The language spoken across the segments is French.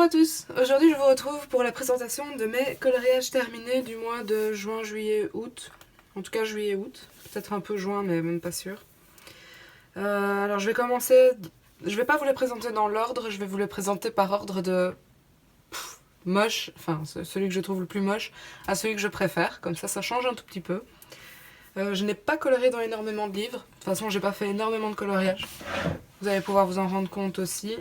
à tous, aujourd'hui je vous retrouve pour la présentation de mes coloriages terminés du mois de juin, juillet, août. En tout cas juillet, août, peut-être un peu juin mais même pas sûr. Alors je vais commencer, je vais pas vous les présenter dans l'ordre, je vais vous les présenter par ordre de moche, enfin celui que je trouve le plus moche à celui que je préfère, comme ça change un tout petit peu. Je n'ai pas coloré dans énormément de livres, de toute façon j'ai pas fait énormément de coloriage, vous allez pouvoir vous en rendre compte aussi.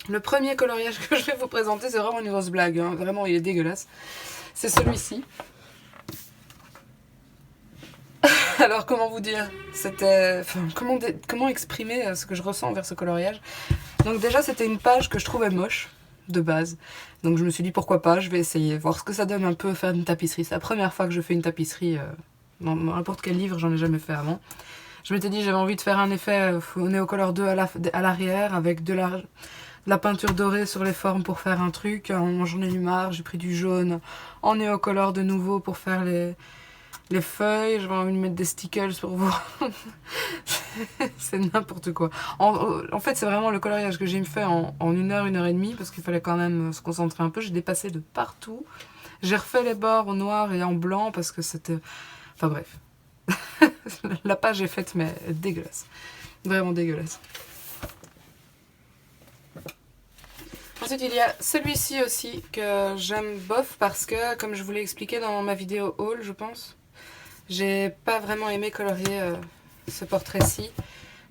Le premier coloriage que je vais vous présenter, c'est vraiment une grosse blague, hein. Vraiment il est dégueulasse. C'est celui-ci. Alors comment vous dire, c'était, enfin, comment exprimer ce que je ressens envers ce coloriage. Donc déjà c'était une page que je trouvais moche, de base. Donc je me suis dit pourquoi pas, je vais essayer, voir ce que ça donne un peu faire une tapisserie. C'est la première fois que je fais une tapisserie dans n'importe quel livre, j'en ai jamais fait avant. Je m'étais dit j'avais envie de faire un effet Neocolor 2 à l'arrière avec de la peinture dorée sur les formes pour faire un truc. J'en ai eu marre, j'ai pris du jaune en néocolor de nouveau pour faire les feuilles. J'avais envie de mettre des stickers pour vous. C'est n'importe quoi. En fait, c'est vraiment le coloriage que j'ai fait en 1 heure, 1 heure et demie, parce qu'il fallait quand même se concentrer un peu. J'ai dépassé de partout. J'ai refait les bords en noir et en blanc parce que c'était... Enfin bref. La page est faite, mais dégueulasse. Vraiment dégueulasse. Ensuite, il y a celui-ci aussi que j'aime bof parce que, comme je vous l'ai expliqué dans ma vidéo haul, je pense, j'ai pas vraiment aimé colorier ce portrait-ci.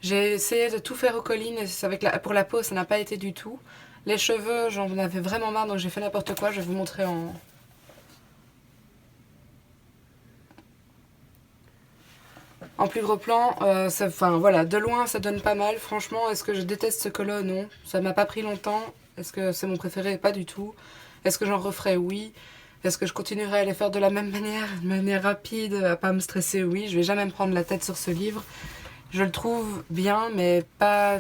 J'ai essayé de tout faire aux collines et pour la peau, ça n'a pas été du tout. Les cheveux, j'en avais vraiment marre, donc j'ai fait n'importe quoi. Je vais vous montrer en plus gros plan. Enfin voilà, de loin, ça donne pas mal. Franchement, est-ce que je déteste ce colo? Non. Ça m'a pas pris longtemps. Est-ce que c'est mon préféré? Pas du tout. Est-ce que j'en referai? Oui. Est-ce que je continuerai à les faire de la même manière, de manière rapide, à pas me stresser? Oui. Je vais jamais me prendre la tête sur ce livre. Je le trouve bien, mais pas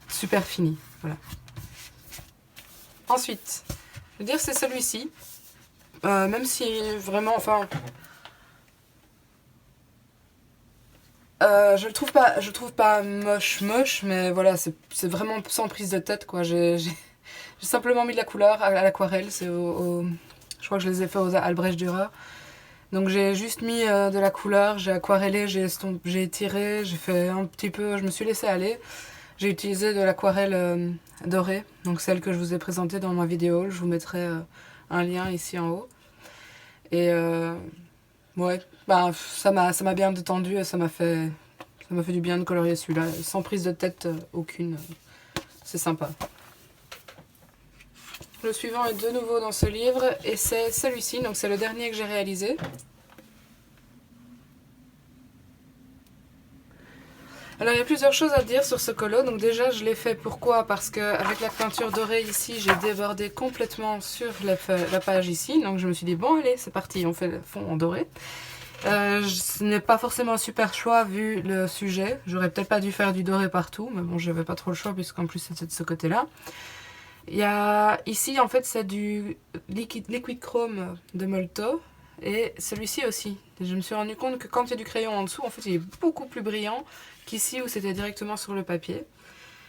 super fini. Voilà. Ensuite, je veux dire c'est celui-ci. Même si vraiment, enfin... je le trouve pas moche, mais voilà, c'est vraiment sans prise de tête, quoi. J'ai simplement mis de la couleur à l'aquarelle, je crois que je les ai fait aux Albrecht Dürer. Donc j'ai juste mis de la couleur, j'ai aquarellé, j'ai étiré, j'ai fait un petit peu, je me suis laissé aller. J'ai utilisé de l'aquarelle dorée, donc celle que je vous ai présentée dans ma vidéo, je vous mettrai un lien ici en haut. Et ouais, bah, ça m'a bien détendu et ça m'a fait du bien de colorier celui-là, sans prise de tête aucune. C'est sympa. Le suivant est de nouveau dans ce livre et c'est celui-ci, donc c'est le dernier que j'ai réalisé. Alors il y a plusieurs choses à dire sur ce colo. Donc déjà je l'ai fait pourquoi? Parce qu'avec la peinture dorée ici, j'ai débordé complètement sur la page ici. Donc je me suis dit bon allez c'est parti, on fait le fond en doré. Ce n'est pas forcément un super choix vu le sujet. J'aurais peut-être pas dû faire du doré partout, mais bon j'avais pas trop le choix puisqu'en plus c'était de ce côté-là. Il y a ici en fait c'est du liquid chrome de Molto et celui-ci aussi. Je me suis rendu compte que quand il y a du crayon en dessous, en fait il est beaucoup plus brillant qu'ici où c'était directement sur le papier.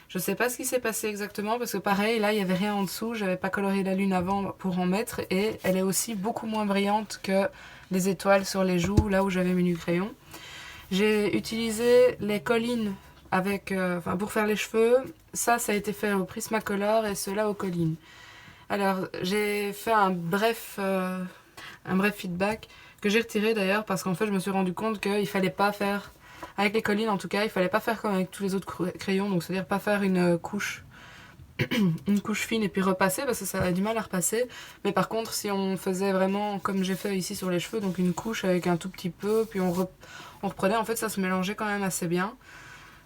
Je sais pas ce qui s'est passé exactement parce que pareil là il y avait rien en dessous, j'avais pas coloré la lune avant pour en mettre et elle est aussi beaucoup moins brillante que les étoiles sur les joues là où j'avais mis du crayon. J'ai utilisé les collines avec, pour faire les cheveux. Ça a été fait au Prismacolor et cela aux collines. Alors j'ai fait un bref feedback que j'ai retiré d'ailleurs parce qu'en fait je me suis rendu compte qu'il fallait pas faire, avec les collines en tout cas, il fallait pas faire comme avec tous les autres crayons, donc c'est-à-dire pas faire une couche fine et puis repasser parce que ça a du mal à repasser. Mais par contre si on faisait vraiment comme j'ai fait ici sur les cheveux, donc une couche avec un tout petit peu, puis on reprenait, en fait ça se mélangeait quand même assez bien.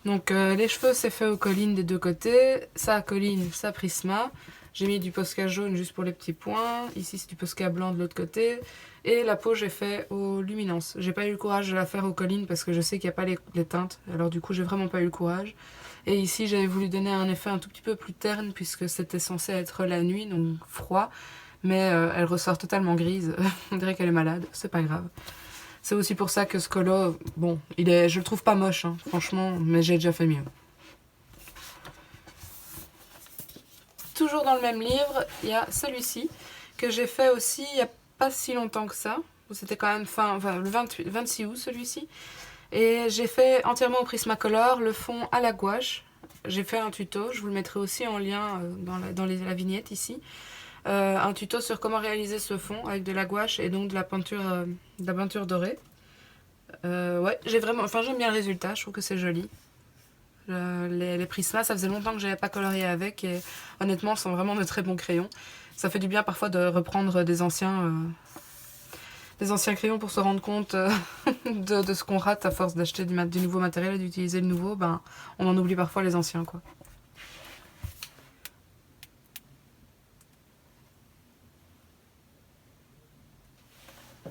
Donc les cheveux c'est fait aux collines des deux côtés, ça colline, ça Prisma. J'ai mis du Posca jaune juste pour les petits points, ici c'est du Posca blanc de l'autre côté. Et la peau j'ai fait aux luminances. J'ai pas eu le courage de la faire aux collines parce que je sais qu'il n'y a pas les teintes, alors du coup j'ai vraiment pas eu le courage. Et ici j'avais voulu donner un effet un tout petit peu plus terne puisque c'était censé être la nuit, donc froid. Mais elle ressort totalement grise, on dirait qu'elle est malade, c'est pas grave. C'est aussi pour ça que ce colo, bon, je le trouve pas moche, hein, franchement, mais j'ai déjà fait mieux. toujours dans le même livre, il y a celui-ci que j'ai fait aussi il n'y a pas si longtemps que ça. C'était quand même le 26 août celui-ci. Et j'ai fait entièrement au Prismacolor, le fond à la gouache. J'ai fait un tuto, je vous le mettrai aussi en lien dans la vignette ici. Un tuto sur comment réaliser ce fond avec de la gouache et donc de la peinture dorée. Ouais, j'aime bien le résultat, je trouve que c'est joli. Les Prisma, ça faisait longtemps que j'avais pas colorié avec et honnêtement, ce sont vraiment de très bons crayons. Ça fait du bien parfois de reprendre des anciens crayons pour se rendre compte de ce qu'on rate à force d'acheter du nouveau matériel et d'utiliser le nouveau. Ben, on en oublie parfois les anciens, quoi.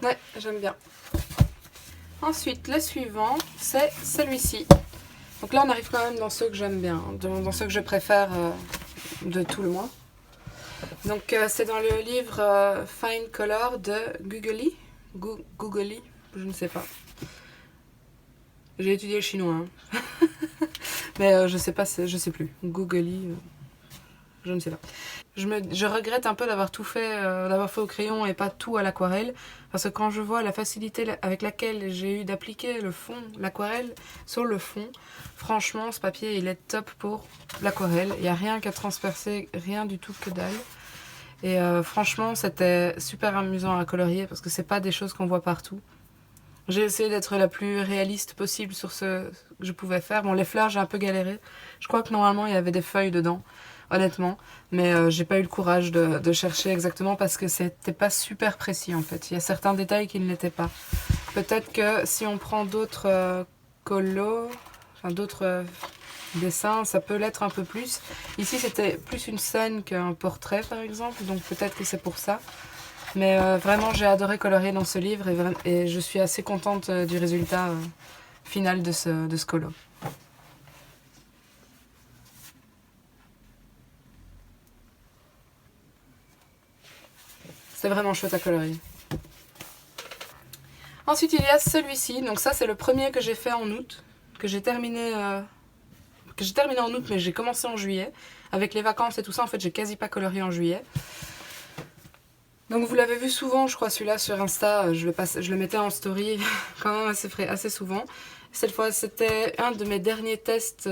Ouais, j'aime bien. Ensuite, le suivant, c'est celui-ci. Donc là, on arrive quand même dans ceux que j'aime bien, dans ceux que je préfère de tout le mois. Donc c'est dans le livre Fine Color de Googly. Googly, je ne sais pas. J'ai étudié le chinois, hein. Mais je sais plus. Googly, je ne sais pas. Je regrette un peu d'avoir tout fait, d'avoir fait au crayon et pas tout à l'aquarelle. Parce que quand je vois la facilité avec laquelle j'ai eu d'appliquer le fond, l'aquarelle sur le fond, franchement, ce papier, il est top pour l'aquarelle. Il n'y a rien qu'à transpercer, rien du tout que dalle. Et franchement, c'était super amusant à colorier parce que c'est pas des choses qu'on voit partout. J'ai essayé d'être la plus réaliste possible sur ce que je pouvais faire. Bon, les fleurs, j'ai un peu galéré. Je crois que normalement, il y avait des feuilles dedans, honnêtement. Mais j'ai pas eu le courage de chercher exactement parce que c'était pas super précis, en fait. Il y a certains détails qui ne l'étaient pas. Peut-être que si on prend d'autres colos, enfin d'autres dessins, ça peut l'être un peu plus. Ici, c'était plus une scène qu'un portrait, par exemple. Donc peut-être que c'est pour ça. Mais vraiment, j'ai adoré colorier dans ce livre et je suis assez contente du résultat final de ce colo. C'est vraiment chouette à colorier. Ensuite, il y a celui-ci. Donc ça, c'est le premier que j'ai fait en août, que j'ai terminé en août, mais j'ai commencé en juillet. Avec les vacances et tout ça, en fait, j'ai quasi pas colorié en juillet. Donc vous l'avez vu souvent, je crois, celui-là sur Insta, je le mettais en story quand même assez souvent. Cette fois, c'était un de mes derniers tests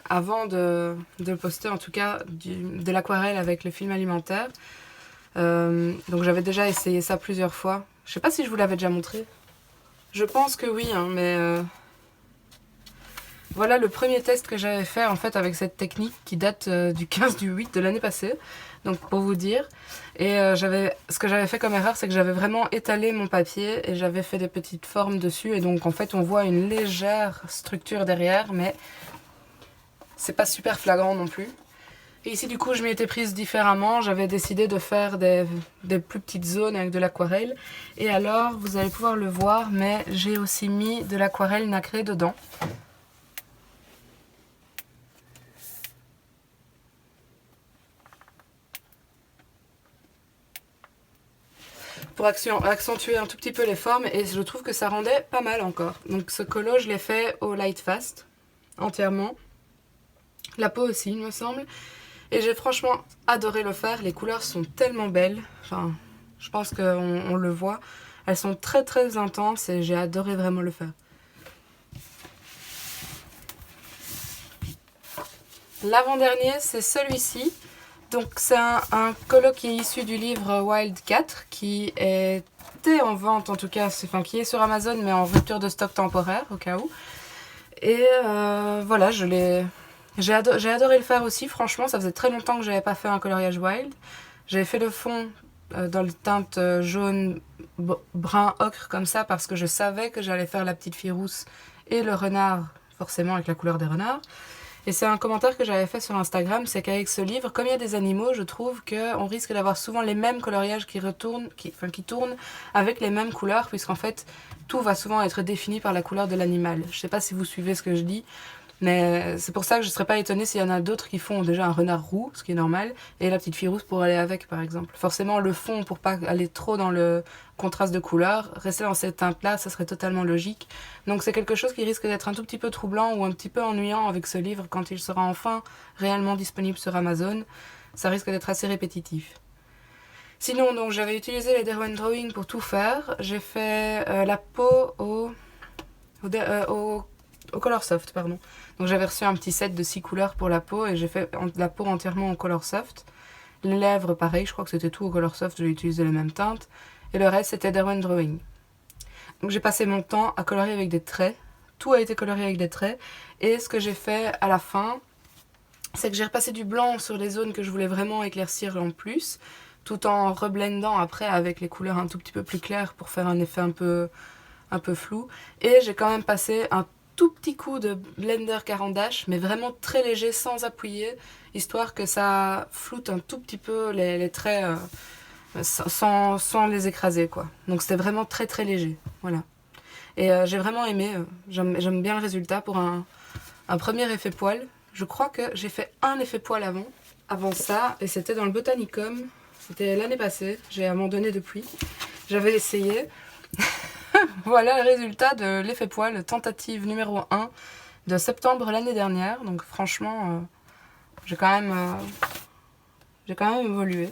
avant de le poster, en tout cas, de l'aquarelle avec le film alimentaire. Donc j'avais déjà essayé ça plusieurs fois. Je sais pas si je vous l'avais déjà montré. Je pense que oui, hein, mais... Voilà le premier test que j'avais fait en fait avec cette technique qui date du 15/8 de l'année passée. Donc pour vous dire. Et ce que j'avais fait comme erreur, c'est que j'avais vraiment étalé mon papier et j'avais fait des petites formes dessus. Et donc en fait on voit une légère structure derrière, mais c'est pas super flagrant non plus. Et ici du coup je m'y étais prise différemment. J'avais décidé de faire des plus petites zones avec de l'aquarelle. Et alors vous allez pouvoir le voir, mais j'ai aussi mis de l'aquarelle nacrée dedans. Pour accentuer un tout petit peu les formes et je trouve que ça rendait pas mal encore. Donc ce colo je l'ai fait au Light Fast entièrement. La peau aussi il me semble. Et j'ai franchement adoré le faire. Les couleurs sont tellement belles. Enfin, je pense qu'on le voit. Elles sont très très intenses et j'ai adoré vraiment le faire. L'avant-dernier c'est celui-ci. Donc c'est un colo qui est issu du livre Wild 4 qui était en vente en tout cas, qui est sur Amazon mais en rupture de stock temporaire au cas où. Et voilà, j'ai adoré le faire aussi, franchement ça faisait très longtemps que j'avais pas fait un coloriage wild. J'avais fait le fond dans le teinte jaune brun ocre comme ça parce que je savais que j'allais faire la petite fille rousse et le renard forcément avec la couleur des renards. Et c'est un commentaire que j'avais fait sur Instagram, c'est qu'avec ce livre, comme il y a des animaux, je trouve qu'on risque d'avoir souvent les mêmes coloriages qui tournent avec les mêmes couleurs, puisqu'en fait, tout va souvent être défini par la couleur de l'animal. Je ne sais pas si vous suivez ce que je dis, mais c'est pour ça que je ne serais pas étonnée s'il y en a d'autres qui font déjà un renard roux, ce qui est normal, et la petite fille rousse pour aller avec, par exemple. Forcément, le fond, pour pas aller trop dans le contraste de couleurs, rester dans cette teinte-là, ça serait totalement logique. Donc c'est quelque chose qui risque d'être un tout petit peu troublant ou un petit peu ennuyant avec ce livre quand il sera enfin réellement disponible sur Amazon. ça risque d'être assez répétitif. Sinon, donc j'avais utilisé les Derwent Drawing pour tout faire. J'ai fait la peau au Coloursoft, pardon. Donc j'avais reçu un petit set de 6 couleurs pour la peau et j'ai fait la peau entièrement au Coloursoft. Les lèvres, pareil, je crois que c'était tout au Coloursoft, j'ai utilisé les mêmes teintes. Et le reste, c'était Derwent Drawing. Donc j'ai passé mon temps à colorier avec des traits. Tout a été colorié avec des traits. Et ce que j'ai fait à la fin, c'est que j'ai repassé du blanc sur les zones que je voulais vraiment éclaircir en plus, tout en reblendant après avec les couleurs un tout petit peu plus claires pour faire un effet un peu flou. Et j'ai quand même passé un tout petit coup de blender Caran d'Ache, mais vraiment très léger, sans appuyer, histoire que ça floute un tout petit peu les traits sans les écraser, quoi. Donc c'était vraiment très très léger, voilà. Et j'ai vraiment aimé, j'aime bien le résultat pour un premier effet poil. Je crois que j'ai fait un effet poil avant ça, et c'était dans le Botanicum, c'était l'année passée, j'ai abandonné depuis. J'avais essayé. Voilà le résultat de l'effet poil, tentative numéro 1 de septembre l'année dernière. Donc franchement, j'ai quand même évolué.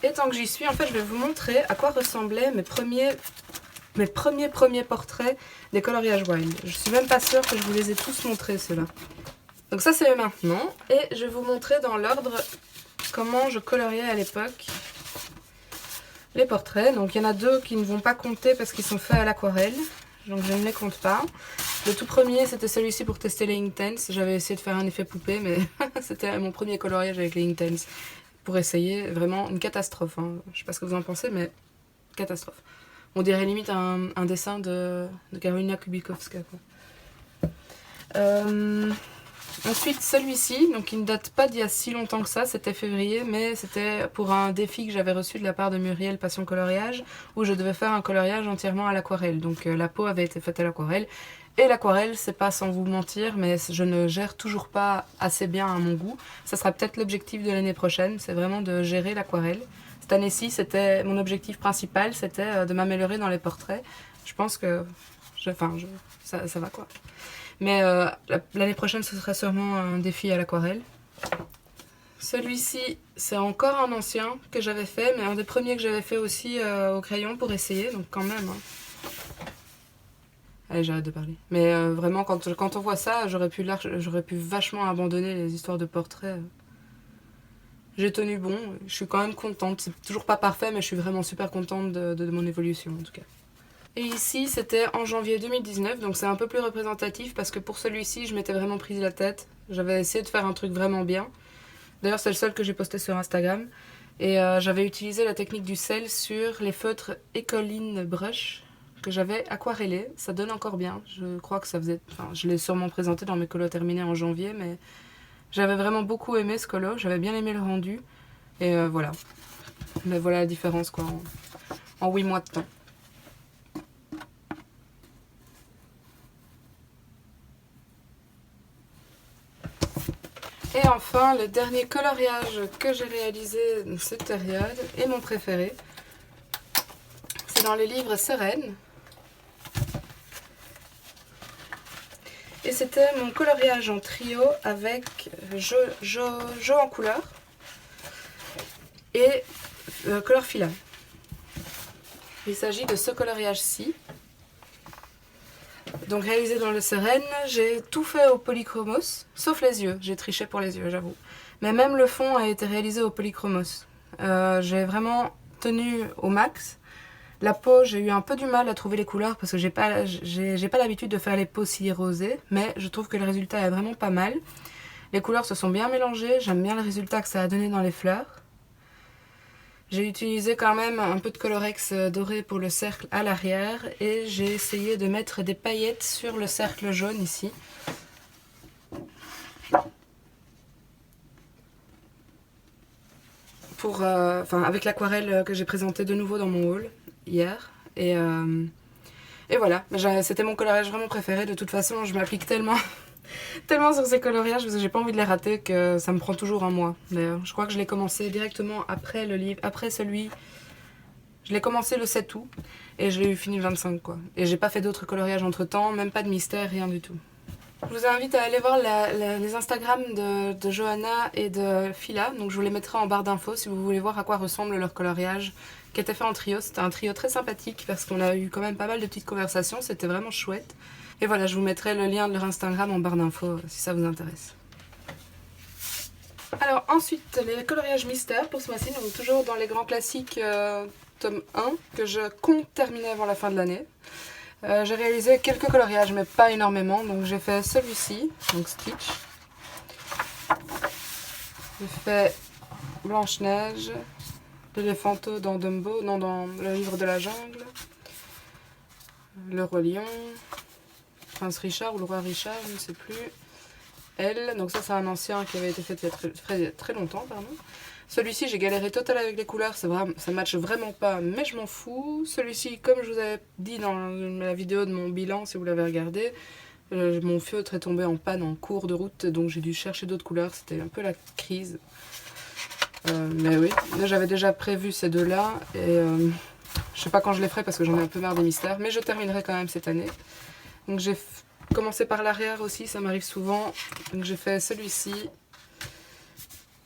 Et tant que j'y suis, en fait, je vais vous montrer à quoi ressemblaient mes premiers portraits des coloriages wild. Je suis même pas sûre que je vous les ai tous montrés, ceux-là. Donc ça, c'est maintenant. Et je vais vous montrer dans l'ordre comment je coloriais à l'époque les portraits. Donc il y en a 2 qui ne vont pas compter parce qu'ils sont faits à l'aquarelle. Donc je ne les compte pas. Le tout premier, c'était celui-ci pour tester les Inktense. J'avais essayé de faire un effet poupée, mais c'était mon premier coloriage avec les Inktense. Pour essayer, vraiment une catastrophe. Hein. Je sais pas ce que vous en pensez, mais catastrophe. On dirait limite un dessin de Karolina Kubikowska, quoi. Ensuite, celui-ci, donc il ne date pas d'il y a si longtemps que ça, c'était février, mais c'était pour un défi que j'avais reçu de la part de Muriel Passion Coloriage, où je devais faire un coloriage entièrement à l'aquarelle. Donc la peau avait été faite à l'aquarelle. Et l'aquarelle, c'est pas sans vous mentir, mais je ne gère toujours pas assez bien à mon goût. Ça sera peut-être l'objectif de l'année prochaine, c'est vraiment de gérer l'aquarelle. Cette année-ci, c'était mon objectif principal, c'était de m'améliorer dans les portraits. Je pense que ça va, quoi. Mais l'année prochaine, ce sera sûrement un défi à l'aquarelle. Celui-ci, c'est encore un ancien que j'avais fait, mais un des premiers que j'avais fait aussi au crayon pour essayer, donc quand même. Hein. Allez, j'arrête de parler. Mais vraiment, quand on voit ça, j'aurais pu vachement abandonner les histoires de portraits. J'ai tenu bon, je suis quand même contente. C'est toujours pas parfait, mais je suis vraiment super contente de mon évolution en tout cas. Et ici, c'était en janvier 2019, donc c'est un peu plus représentatif parce que pour celui-ci, je m'étais vraiment prise la tête. J'avais essayé de faire un truc vraiment bien. D'ailleurs, c'est le seul que j'ai posté sur Instagram. Et j'avais utilisé la technique du sel sur les feutres Ecoline Brush que j'avais aquarellé. Ça donne encore bien. Je crois que ça faisait... Enfin, je l'ai sûrement présenté dans mes colos terminés en janvier, mais j'avais vraiment beaucoup aimé ce colo. J'avais bien aimé le rendu. Et voilà. Mais voilà la différence, quoi, en 8 mois de temps. Et enfin, le dernier coloriage que j'ai réalisé cette période, et mon préféré, c'est dans le livre Sereine. Et c'était mon coloriage en trio avec Jo en couleur et Color Fila. Il s'agit de ce coloriage-ci. Donc réalisé dans le Sereine, j'ai tout fait au polychromos, sauf les yeux. J'ai triché pour les yeux, j'avoue. Mais même le fond a été réalisé au polychromos. J'ai vraiment tenu au max. La peau, j'ai eu un peu du mal à trouver les couleurs parce que j'ai pas l'habitude de faire les peaux si rosées, mais je trouve que le résultat est vraiment pas mal. Les couleurs se sont bien mélangées, j'aime bien le résultat que ça a donné dans les fleurs. J'ai utilisé quand même un peu de Colorex doré pour le cercle à l'arrière et j'ai essayé de mettre des paillettes sur le cercle jaune ici. Avec l'aquarelle que j'ai présentée de nouveau dans mon haul hier. Et voilà, c'était mon coloriage vraiment préféré. De toute façon, je m'applique tellement sur ces coloriages parce que j'ai pas envie de les rater que ça me prend toujours un mois. D'ailleurs, je crois que je l'ai commencé directement après le livre, après celui. Je l'ai commencé le 7 août et je l'ai eu fini le 25 quoi. Et j'ai pas fait d'autres coloriages entre temps, même pas de mystère, rien du tout. Je vous invite à aller voir les Instagram de Johanna et de Phila. Donc je vous les mettrai en barre d'infos si vous voulez voir à quoi ressemble leur coloriage qui était fait en trio. C'était un trio très sympathique parce qu'on a eu quand même pas mal de petites conversations. C'était vraiment chouette. Et voilà, je vous mettrai le lien de leur Instagram en barre d'infos si ça vous intéresse. Alors ensuite, les coloriages mystères pour ce mois-ci. Donc toujours dans les grands classiques tome 1 que je compte terminer avant la fin de l'année. J'ai réalisé quelques coloriages mais pas énormément, donc j'ai fait celui-ci, donc Stitch. J'ai fait Blanche-Neige, l'éléphanteau dans Dumbo, non dans le livre de la jungle, le roi lion, Prince Richard ou le roi Richard, je ne sais plus. Elle, donc ça c'est un ancien qui avait été fait il y a très longtemps, pardon. Celui-ci, j'ai galéré total avec les couleurs, ça ne matche vraiment pas, mais je m'en fous. Celui-ci, comme je vous avais dit dans la vidéo de mon bilan, si vous l'avez regardé, mon feutre est tombé en panne en cours de route, donc j'ai dû chercher d'autres couleurs, c'était un peu la crise. Mais oui, j'avais déjà prévu ces deux-là, et je sais pas quand je les ferai parce que j'en ai un peu marre des mystères, mais je terminerai quand même cette année. Donc j'ai commencé par l'arrière aussi, ça m'arrive souvent, donc j'ai fait celui-ci,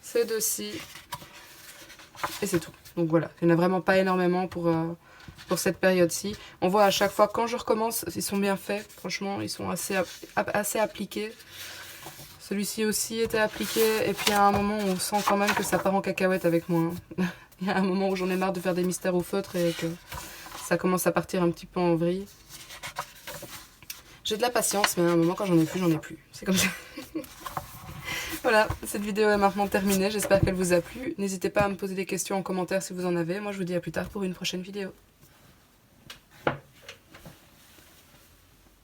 ces deux-ci, et c'est tout. Donc voilà, il n'y en a vraiment pas énormément pour cette période-ci. On voit à chaque fois, quand je recommence, ils sont bien faits. Franchement, ils sont assez appliqués. Celui-ci aussi était appliqué. Et puis à un moment, on sent quand même que ça part en cacahuète avec moi. Il y a un moment où j'en ai marre de faire des mystères au feutre et que ça commence à partir un petit peu en vrille. J'ai de la patience, mais à un moment, quand j'en ai plus, j'en ai plus. C'est comme ça. Voilà, cette vidéo est maintenant terminée, j'espère qu'elle vous a plu. N'hésitez pas à me poser des questions en commentaire si vous en avez. Moi je vous dis à plus tard pour une prochaine vidéo.